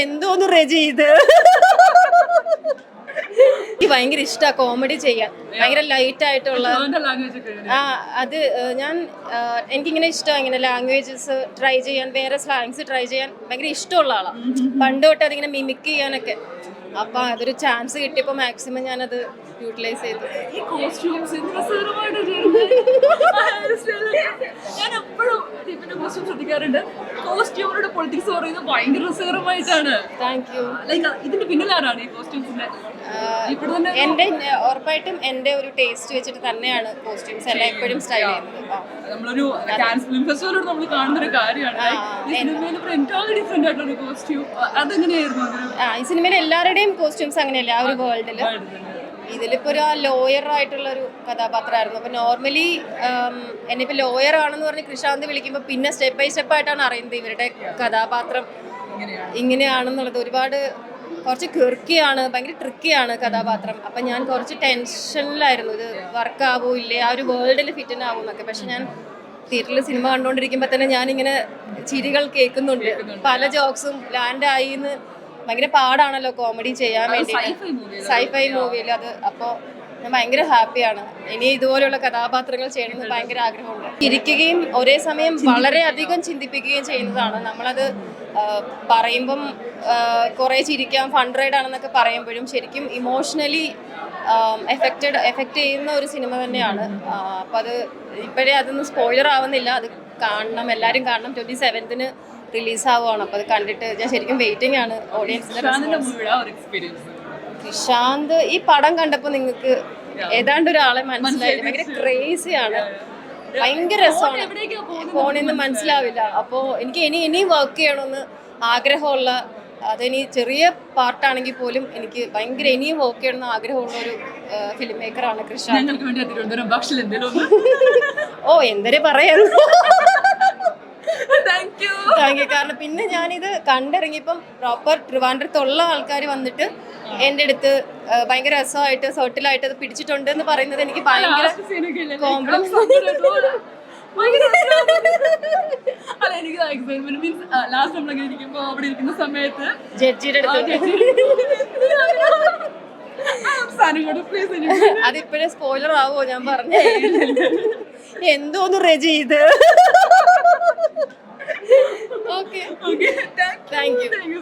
എന്തോന്ന് റെജി ഇത്. എനിക്ക് ഭയങ്കര ഇഷ്ടമാണ് കോമഡി ചെയ്യാൻ, ഭയങ്കര ലൈറ്റ് ആയിട്ടുള്ള. അത് ഞാൻ എനിക്കിങ്ങനെ ഇഷ്ടമാണ് ഇങ്ങനെ ലാംഗ്വേജസ് ട്രൈ ചെയ്യാൻ, വേറെ സ്ലാങ്സ് ട്രൈ ചെയ്യാൻ ഭയങ്കര ഇഷ്ടമുള്ള ആളാണ് പണ്ട് തൊട്ട്. അതിങ്ങനെ മിമിക് ചെയ്യാനൊക്കെ. അപ്പം അതൊരു ചാൻസ് കിട്ടിയപ്പോൾ മാക്സിമം ഞാനത് യൂട്ടിലൈസ് ചെയ്തു. ഞാൻ എപ്പോഴും ദീപിന്റെ കോസ്റ്റ്യൂം ശ്രദ്ധിക്കാറുണ്ട്. കോസ്റ്റ്യൂമിനോട് പൊളിറ്റിക്സ് പറയുന്നത് ഭയങ്കര രസകരമായിട്ടാണ്. Thank you. ലൈക്ക് ഇതിന്റെ പിന്നിലാരാണ് ഈ കോസ്റ്റ്യൂംസിന്റെ? എന്റെ ഉറപ്പായിട്ടും എന്റെ ഒരു ടേസ്റ്റ് വെച്ചിട്ട് തന്നെയാണ് കോസ്റ്റ്യൂംസ് എല്ലാം എപ്പോഴും സ്റ്റൈൽ ചെയ്യുന്നത്. നമ്മളൊരു കാൻസ് ഫിലിം ഫെസ്റ്റിവലോട് നമ്മൾ കാണുന്ന ഒരു കാര്യമാണ്. ഡിഫറെന്റ് ആയിട്ടുള്ള കോസ്റ്റ്യൂം അതെങ്ങനെയായിരുന്നു? ഈ സിനിമയിൽ എല്ലാവരുടെയും കോസ്റ്റ്യൂംസ് അങ്ങനെയല്ലേ ആ ഒരു വേൾഡില്. ഇതിലിപ്പോ ഒരു ലോയർ ആയിട്ടുള്ള ഒരു കഥാപാത്രമായിരുന്നു. അപ്പൊ നോർമലി എന്നിപ്പോ ലോയർ ആണെന്ന് പറഞ്ഞ് കൃഷാന്ത് വിളിക്കുമ്പോൾ പിന്നെ സ്റ്റെപ്പ് ബൈ സ്റ്റെപ്പ് ആയിട്ടാണ് അറിയുന്നത് ഇവരുടെ കഥാപാത്രം ഇങ്ങനെയാണെന്നുള്ളത്. ഒരുപാട് കുറച്ച് കിർക്കിയാണ്, ഭയങ്കര ട്രിക്കിയാണ് കഥാപാത്രം. അപ്പം ഞാൻ കുറച്ച് ടെൻഷനിലായിരുന്നു, ഇത് വർക്കാവോ ഇല്ലേ, ആ ഒരു വേൾഡിൽ ഫിറ്റിനാവും എന്നൊക്കെ. പക്ഷെ ഞാൻ തിയേറ്ററിൽ സിനിമ കണ്ടുകൊണ്ടിരിക്കുമ്പോൾ തന്നെ ഞാനിങ്ങനെ ചിരികൾ കേൾക്കുന്നുണ്ട്. പല ജോക്സും ലാൻഡായി എന്ന്. ഭയങ്കര പാടാണല്ലോ കോമഡി ചെയ്യാൻ വേണ്ടി സൈഫൈ മൂവിയിൽ അത്. അപ്പോൾ ഞാൻ ഭയങ്കര ഹാപ്പിയാണ്. ഇനി ഇതുപോലെയുള്ള കഥാപാത്രങ്ങൾ ചെയ്യണമെന്ന് ഭയങ്കര ആഗ്രഹമുണ്ട്. ചിരിക്കുകയും ഒരേ സമയം വളരെയധികം ചിന്തിപ്പിക്കുകയും ചെയ്യുന്നതാണ്. നമ്മളത് പറയുമ്പം കുറേ ചിരിക്കാം, ഫൺ റൈഡ് ആണെന്നൊക്കെ പറയുമ്പോഴും ശരിക്കും ഇമോഷണലി എഫക്റ്റ് ചെയ്യുന്ന ഒരു സിനിമ തന്നെയാണ്. അപ്പം അത് ഇപ്പോഴേ അതൊന്നും സ്പോയിലർ ആവുന്നില്ല. അത് കാണണം, എല്ലാവരും കാണണം. 27th റിലീസാവുകയാണ്. അപ്പോൾ അത് കണ്ടിട്ട് ഞാൻ ശരിക്കും വെയിറ്റിംഗ് ആണ് ഓഡിയൻസിന്റെ. പ്രശാന്ത് ഈ പടം കണ്ടപ്പോൾ നിങ്ങൾക്ക് ഏതാണ്ട് ഒരാളെ മനസ്സിലായില്ല. ഭയങ്കര ക്രേസിയാണ്, ഭയങ്കര രസമാണ്. ഫോണിന്ന് മനസ്സിലാവില്ല. അപ്പോൾ എനിക്ക് ഇനിയും വർക്ക് ചെയ്യണമെന്ന് ആഗ്രഹമുള്ള, അതിനി ചെറിയ പാർട്ടാണെങ്കിൽ പോലും എനിക്ക് ഭയങ്കര ഇനിയും വർക്ക് ചെയ്യണമെന്ന് ആഗ്രഹമുള്ള ഒരു ഫിലിം മേക്കറാണ് കൃഷാന്ത്. ഓ എന്തൊരു പറയാൻ. Thank you. കാരണം പിന്നെ ഞാനിത് കണ്ടിറങ്ങിയപ്പം പ്രോപ്പർ ട്രിവാൻഡ്രത്തുള്ള ആൾക്കാർ വന്നിട്ട് എൻ്റെ അടുത്ത് ഭയങ്കര രസമായിട്ട് സെർട്ടിലായിട്ട് അത് പിടിച്ചിട്ടുണ്ട് എന്ന് പറയുന്നത് എനിക്ക് ഭയങ്കര കോംപ്ലിമെന്റ്. ജഡ്ജിയുടെ അടുത്ത് അതിപ്പോഴേ സ്പോയിലർ ആവോ ഞാൻ പറഞ്ഞ. എന്തോന്ന് റെജി ഇത്. Okay, thank you.